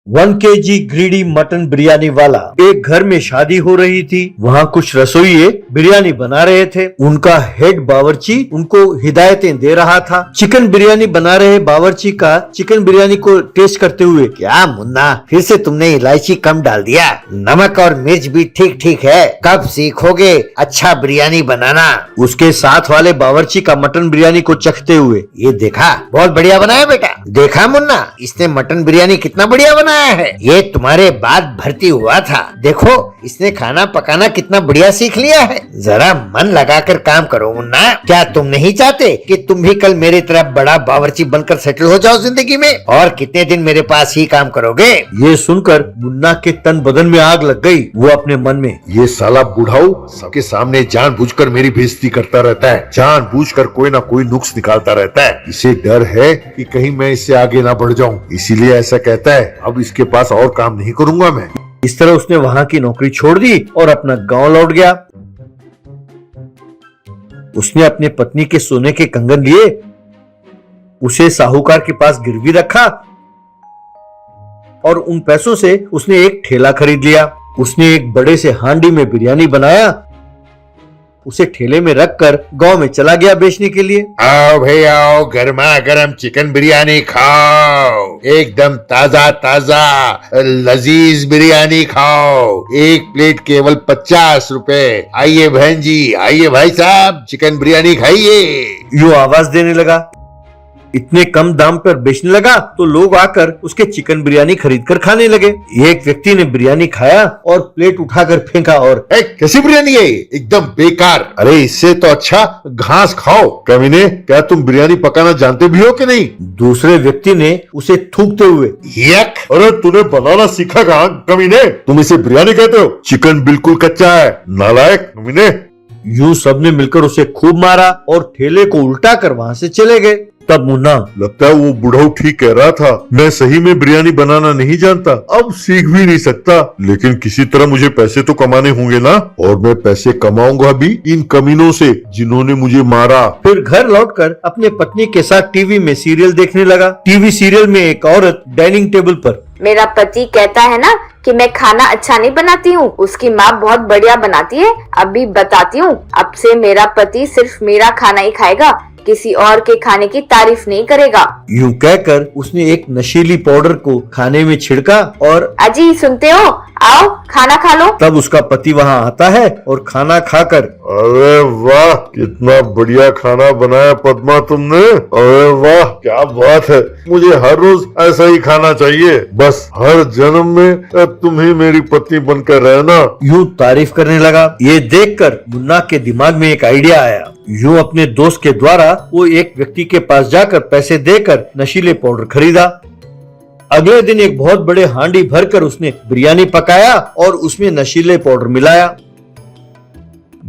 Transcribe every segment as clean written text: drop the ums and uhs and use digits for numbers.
1 kg greedy mutton biryani वाला। एक घर में शादी हो रही थी। वहाँ कुछ रसोइये बिरयानी बना रहे थे। उनका हेड बावर्ची उनको हिदायतें दे रहा था। चिकन बिरयानी बना रहे बावर्ची का चिकन बिरयानी को टेस्ट करते हुए, क्या मुन्ना, फिर से तुमने इलायची कम डाल दिया, नमक और मिर्च भी ठीक ठीक है, कब सीखोगे अच्छा बिरयानी बनाना। उसके साथ वाले बावर्ची का मटन बिरयानी को चखते हुए, ये देखा, बहुत बढ़िया बनाया बेटा। देखा मुन्ना, इसने मटन बिरयानी कितना बढ़िया बनाया है। ये तुम्हारे बाद भर्ती हुआ था। देखो इसने खाना पकाना कितना बढ़िया सीख लिया है। जरा मन लगाकर काम करो मुन्ना। क्या तुम नहीं चाहते कि तुम भी कल मेरी तरह बड़ा बावर्ची बनकर सेटल हो जाओ जिंदगी में? और कितने दिन मेरे पास ही काम करोगे? ये सुनकर मुन्ना के तन बदन में आग लग गई। वो अपने मन में, ये साला बुढ़ाऊ सबके सामने जानबूझकर मेरी बेइज्जती करता रहता है, जानबूझकर कोई ना कोई नुक्स निकालता रहता है। इसे डर है कि कहीं मैं इससे आगे ना बढ़ जाऊं, इसीलिए ऐसा कहता है। अब इसके पास और काम नहीं करूंगा मैं। इस तरह उसने वहाँ की नौकरी छोड़ दी और अपना गांव लौट गया। उसने अपने पत्नी के सोने के कंगन लिए, उसे साहूकार के पास गिरवी रखा और उन पैसों से उसने एक ठेला खरीद लिया। उसने एक बड़े से हांडी में बिरयानी बनाया, उसे ठेले में रखकर गांव में चला गया बेचने के लिए। आओ भाई आओ, गर्मा गर्म चिकन बिरयानी खाओ, एकदम ताजा ताजा लजीज बिरयानी खाओ। एक प्लेट केवल 50 रुपए। आइए बहन जी, आइए भाई साहब, चिकन बिरयानी खाइए। यूं आवाज देने लगा। इतने कम दाम पर बेचने लगा तो लोग आकर उसके चिकन बिरयानी खरीद कर खाने लगे। एक व्यक्ति ने बिरयानी खाया और प्लेट उठाकर फेंका और, कैसी बिरयानी है, एकदम बेकार। अरे इससे तो अच्छा घास खाओ। कमीने, क्या तुम बिरयानी पकाना जानते भी हो कि नहीं? दूसरे व्यक्ति ने उसे थूकते हुए, यक, अरे तूने बनाना सीखा कहाँ कमीने? तुम इसे बिरयानी कहते हो? चिकन बिल्कुल कच्चा है, नालायक कमीने। यूं सबने मिलकर उसे खूब मारा और ठेले को उल्टा कर वहाँ से चले गए। तब मुन्ना, लगता है वो बुढ़ऊ ठीक कह रहा था, मैं सही में बिरयानी बनाना नहीं जानता, अब सीख भी नहीं सकता, लेकिन किसी तरह मुझे पैसे तो कमाने होंगे ना, और मैं पैसे कमाऊंगा भी इन कमीनों से जिन्होंने मुझे मारा। फिर घर लौटकर अपने पत्नी के साथ टीवी में सीरियल देखने लगा। टीवी सीरियल में एक औरत डाइनिंग टेबल पर, मेरा पति कहता है ना कि मैं खाना अच्छा नहीं बनाती हूँ, उसकी माँ बहुत बढ़िया बनाती है। अभी बताती हूँ, अब से मेरा पति सिर्फ मेरा खाना ही खाएगा, किसी और के खाने की तारीफ नहीं करेगा। यूं कहकर उसने एक नशीली पाउडर को खाने में छिड़का और, अजी सुनते हो, आओ खाना खा लो। तब उसका पति वहाँ आता है और खाना खाकर, अरे वाह, कितना बढ़िया खाना बनाया पद्मा तुमने। अरे वाह, क्या बात है, मुझे हर रोज ऐसा ही खाना चाहिए, बस हर जन्म में तुम ही मेरी पत्नी बनकर रहना। यूं तारीफ करने लगा। ये देखकर मुन्ना के दिमाग में एक आइडिया आया। यूं अपने दोस्त के द्वारा वो एक व्यक्ति के पास जाकर पैसे देकर नशीले पाउडर खरीदा। अगले दिन एक बहुत बड़े हांडी भरकर उसने बिरयानी पकाया और उसमें नशीले पाउडर मिलाया।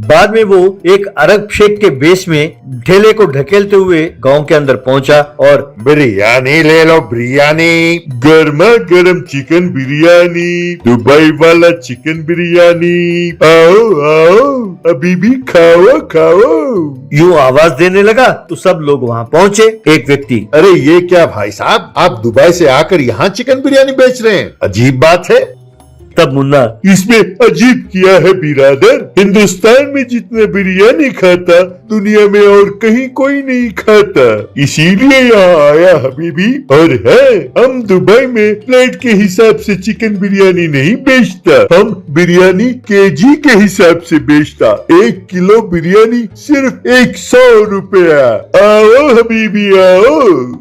बाद में वो एक अरब शेख के बेस में ठेले को ढकेलते हुए गांव के अंदर पहुंचा और, बिरयानी ले लो, बिरयानी, गर्मा गर्म चिकन बिरयानी, दुबई वाला चिकन बिरयानी, आओ आओ, अभी भी खाओ खाओ। यूं आवाज देने लगा तो सब लोग वहां पहुंचे। एक व्यक्ति, अरे ये क्या भाई साहब, आप दुबई से आकर यहाँ चिकन बिरयानी बेच रहे हैं, अजीब बात है। तब मुन्ना, इसमें अजीब किया है बिरादर, हिंदुस्तान में जितना बिरयानी खाता दुनिया में और कहीं कोई नहीं खाता, इसीलिए यहाँ आया हबीबी। और है, हम दुबई में प्लेट के हिसाब से चिकन बिरयानी नहीं बेचता, हम बिरयानी केजी के हिसाब से बेचता। 1 किलो बिरयानी सिर्फ 100 रुपया। आओ हबीबी आओ।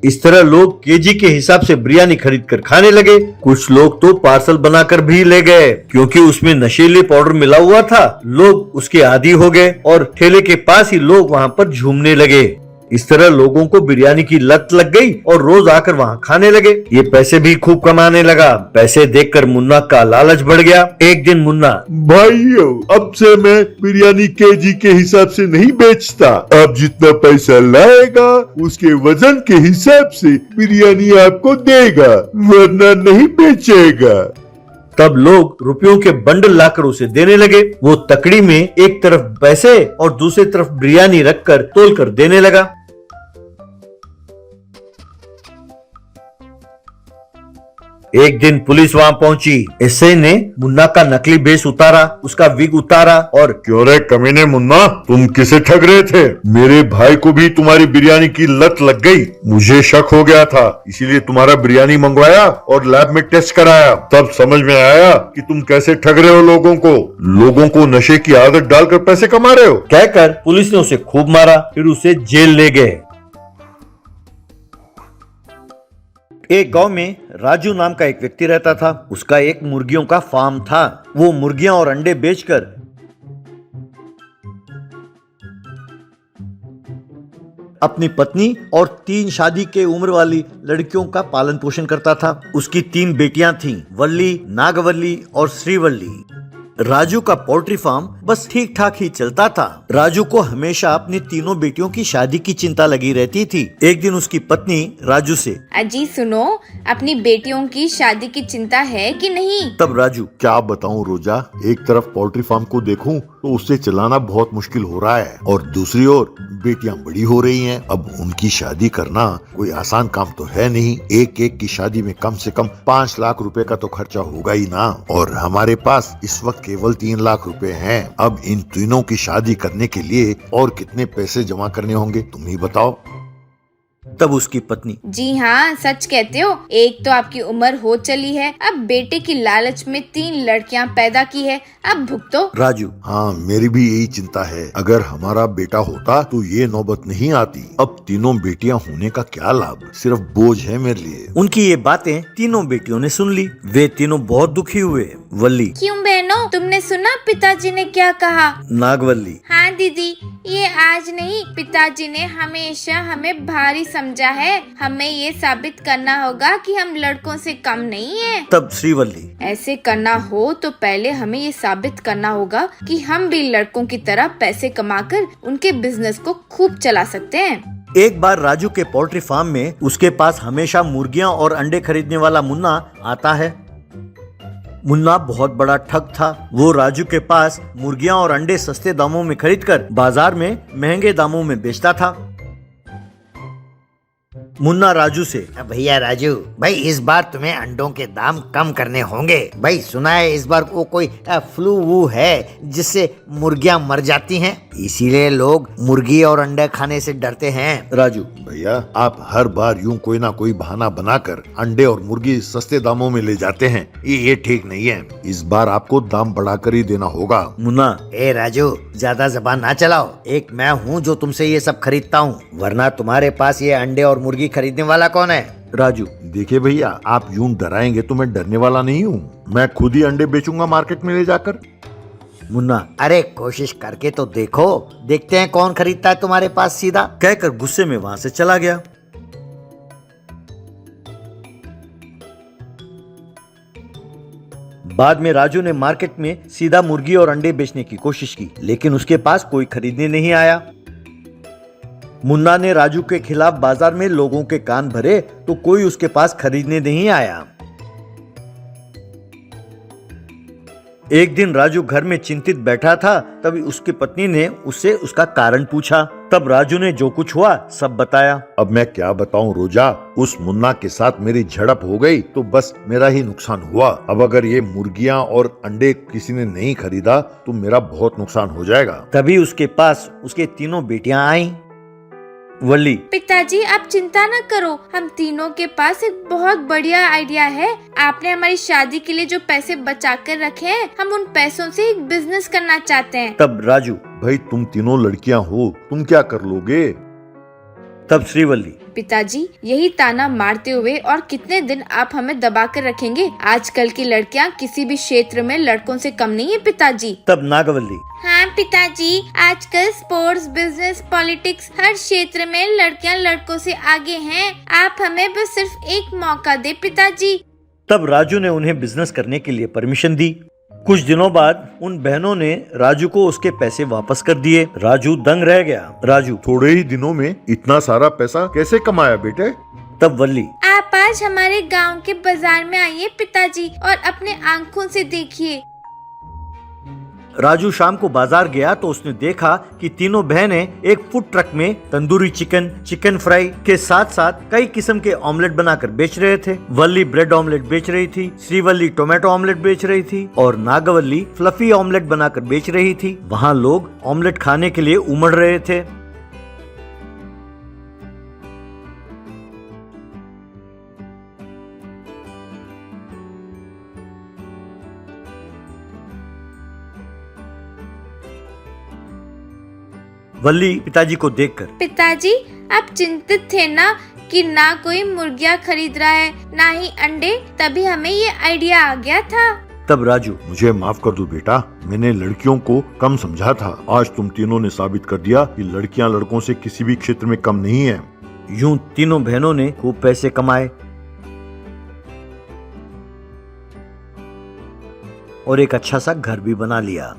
इस तरह लोग केजी के हिसाब से बिरयानी खरीद कर खाने लगे। कुछ लोग तो पार्सल बनाकर भी ले गए, क्योंकि उसमें नशीले पाउडर मिला हुआ था। लोग उसके आदी हो गए और ठेले के पास ही लोग वहां पर झूमने लगे। इस तरह लोगों को बिरयानी की लत लग गई और रोज आकर वहाँ खाने लगे। ये पैसे भी खूब कमाने लगा। पैसे देखकर मुन्ना का लालच बढ़ गया। एक दिन मुन्ना, भाइयों, अब से मैं बिरयानी केजी के हिसाब से नहीं बेचता, अब जितना पैसा लाएगा उसके वजन के हिसाब से बिरयानी आपको देगा, वरना नहीं बेचेगा। तब लोग रुपयों के बंडल लाकर उसे देने लगे। वो तकड़ी में एक तरफ पैसे और दूसरी तरफ बिरयानी रखकर तोल कर देने लगा। एक दिन पुलिस वहां पहुंची। एसआई ने मुन्ना का नकली भेष उतारा, उसका विग उतारा और क्यों रे कमीने मुन्ना, तुम किसे ठग रहे थे? मेरे भाई को भी तुम्हारी बिरयानी की लत लग गई। मुझे शक हो गया था, इसीलिए तुम्हारा बिरयानी मंगवाया और लैब में टेस्ट कराया। तब समझ में आया कि तुम कैसे ठग रहे हो लोगों को नशे की आदत डालकर पैसे कमा रहे हो। कहकर पुलिस ने उसे खूब मारा, फिर उसे जेल ले गए। एक गांव में राजू नाम का एक व्यक्ति रहता था। उसका एक मुर्गियों का फार्म था। वो मुर्गियां और अंडे बेचकर अपनी पत्नी और 3 शादी के उम्र वाली लड़कियों का पालन पोषण करता था। उसकी 3 बेटियां थीं, वल्ली, नागवल्ली और श्रीवल्ली। राजू का पोल्ट्री फार्म बस ठीक ठाक ही चलता था। राजू को हमेशा अपनी तीनों बेटियों की शादी की चिंता लगी रहती थी। एक दिन उसकी पत्नी राजू से, अजी सुनो, अपनी बेटियों की शादी की चिंता है कि नहीं? तब राजू, क्या बताऊं रोजा, एक तरफ पोल्ट्री फार्म को देखूं तो उससे चलाना बहुत मुश्किल हो रहा है और दूसरी ओर बेटियां बड़ी हो रही हैं। अब उनकी शादी करना कोई आसान काम तो है नहीं। एक एक की शादी में कम से कम 5 लाख रुपए का तो खर्चा होगा ही ना, और हमारे पास इस वक्त केवल 3 लाख रुपए हैं। अब इन तीनों की शादी करने के लिए और कितने पैसे जमा करने होंगे, तुम ही बताओ। तब उसकी पत्नी, जी हाँ, सच कहते हो। एक तो आपकी उम्र हो चली है, अब बेटे की लालच में 3 लड़कियां पैदा की है, अब भुगतो। राजू, हाँ, मेरी भी यही चिंता है। अगर हमारा बेटा होता तो ये नौबत नहीं आती। अब तीनों बेटियां होने का क्या लाभ, सिर्फ बोझ है मेरे लिए। उनकी ये बातें तीनों बेटियों ने सुन ली। वे तीनों बहुत दुखी हुए। वल्ली, क्यों बहनों, तुमने सुना पिताजी ने क्या कहा? नागवल्ली, हाँ दीदी, ये आज नहीं, पिताजी ने हमेशा हमें भारी समझा है। हमें ये साबित करना होगा कि हम लड़कों से कम नहीं हैं। तब श्रीवल्ली, ऐसे करना हो तो पहले हमें ये साबित करना होगा कि हम भी लड़कों की तरह पैसे कमाकर उनके बिजनेस को खूब चला सकते हैं। एक बार राजू के पोल्ट्री फार्म में उसके पास हमेशा मुर्गियां और अंडे खरीदने वाला मुन्ना आता है। मुन्ना बहुत बड़ा ठग था। वो राजू के पास मुर्गियां और अंडे सस्ते दामों में खरीदकर बाजार में महंगे दामों में बेचता था। मुन्ना राजू से, भैया राजू भाई, इस बार तुम्हें अंडों के दाम कम करने होंगे। भाई सुना है इस बार वो कोई फ्लू वो है जिससे मुर्गियां मर जाती हैं, इसीलिए लोग मुर्गी और अंडे खाने से डरते हैं। राजू, भैया आप हर बार यूं कोई ना कोई बहाना बनाकर अंडे और मुर्गी सस्ते दामों में ले जाते हैं, ये ठीक नहीं है। इस बार आपको दाम बढ़ाकर ही देना होगा। मुन्ना, ए राजू, ज्यादा जबान ना चलाओ। एक मैं हूँ जो तुमसे ये सब खरीदता हूँ, वरना तुम्हारे पास ये अंडे और मुर्गी खरीदने वाला कौन है? राजू, देखिए भैया, आप यूं डराएंगे तो मैं डरने वाला नहीं हूँ। मैं खुद ही अंडे बेचूंगा मार्केट में ले जाकर। मुन्ना, अरे कोशिश करके तो देखो, देखते हैं कौन खरीदता है तुम्हारे पास सीधा। कहकर गुस्से में वहां से चला गया। बाद में राजू ने मार्केट में सीधा मुर्गी और अंडे बेचने की कोशिश की, लेकिन उसके पास कोई खरीदने नहीं आया। मुन्ना ने राजू के खिलाफ बाजार में लोगों के कान भरे तो कोई उसके पास खरीदने नहीं आया। एक दिन राजू घर में चिंतित बैठा था, तभी उसकी पत्नी ने उससे उसका कारण पूछा। तब राजू ने जो कुछ हुआ सब बताया। अब मैं क्या बताऊं रोजा, उस मुन्ना के साथ मेरी झड़प हो गई तो बस मेरा ही नुकसान हुआ। अब अगर ये मुर्गियां और अंडे किसी ने नहीं खरीदा तो मेरा बहुत नुकसान हो जाएगा। तभी उसके पास उसके तीनों बेटियां आईं। वल्ली, पिताजी आप चिंता न करो, हम तीनों के पास एक बहुत बढ़िया आइडिया है। आपने हमारी शादी के लिए जो पैसे बचा कर रखे हैं, हम उन पैसों से एक बिजनेस करना चाहते हैं। तब राजू, भाई तुम तीनों लड़कियां हो, तुम क्या कर लोगे? तब श्रीवल्ली, पिताजी यही ताना मारते हुए और कितने दिन आप हमें दबा कर रखेंगे? आजकल की लड़कियां किसी भी क्षेत्र में लड़कों से कम नहीं है पिताजी। तब नागवल्ली, हाँ पिताजी, आजकल स्पोर्ट्स, बिजनेस, पॉलिटिक्स, हर क्षेत्र में लड़कियां लड़कों से आगे हैं। आप हमें बस सिर्फ एक मौका दे पिताजी। तब राजू ने उन्हें बिजनेस करने के लिए परमिशन दी। कुछ दिनों बाद उन बहनों ने राजू को उसके पैसे वापस कर दिए। राजू दंग रह गया। राजू, थोड़े ही दिनों में इतना सारा पैसा कैसे कमाया बेटे? तब वल्ली, आप आज हमारे गांव के बाजार में आइए पिताजी और अपने आंखों से देखिए। राजू शाम को बाजार गया तो उसने देखा कि तीनों बहनें एक फूड ट्रक में तंदूरी चिकन, चिकन फ्राई के साथ साथ कई किस्म के ऑमलेट बनाकर बेच रहे थे। वल्ली ब्रेड ऑमलेट बेच रही थी, श्रीवल्ली टोमेटो ऑमलेट बेच रही थी और नागवल्ली फ्लफी ऑमलेट बनाकर बेच रही थी। वहाँ लोग ऑमलेट खाने के लिए उमड़ रहे थे। वल्ली पिताजी को देखकर, पिताजी आप चिंतित थे ना कि ना कोई मुर्गियाँ खरीद रहा है ना ही अंडे, तभी हमें ये आइडिया आ गया था। तब राजू, मुझे माफ कर दो बेटा, मैंने लड़कियों को कम समझा था। आज तुम तीनों ने साबित कर दिया कि लड़कियां लड़कों से किसी भी क्षेत्र में कम नहीं है। यूं तीनों बहनों ने खूब पैसे कमाए और एक अच्छा सा घर भी बना लिया।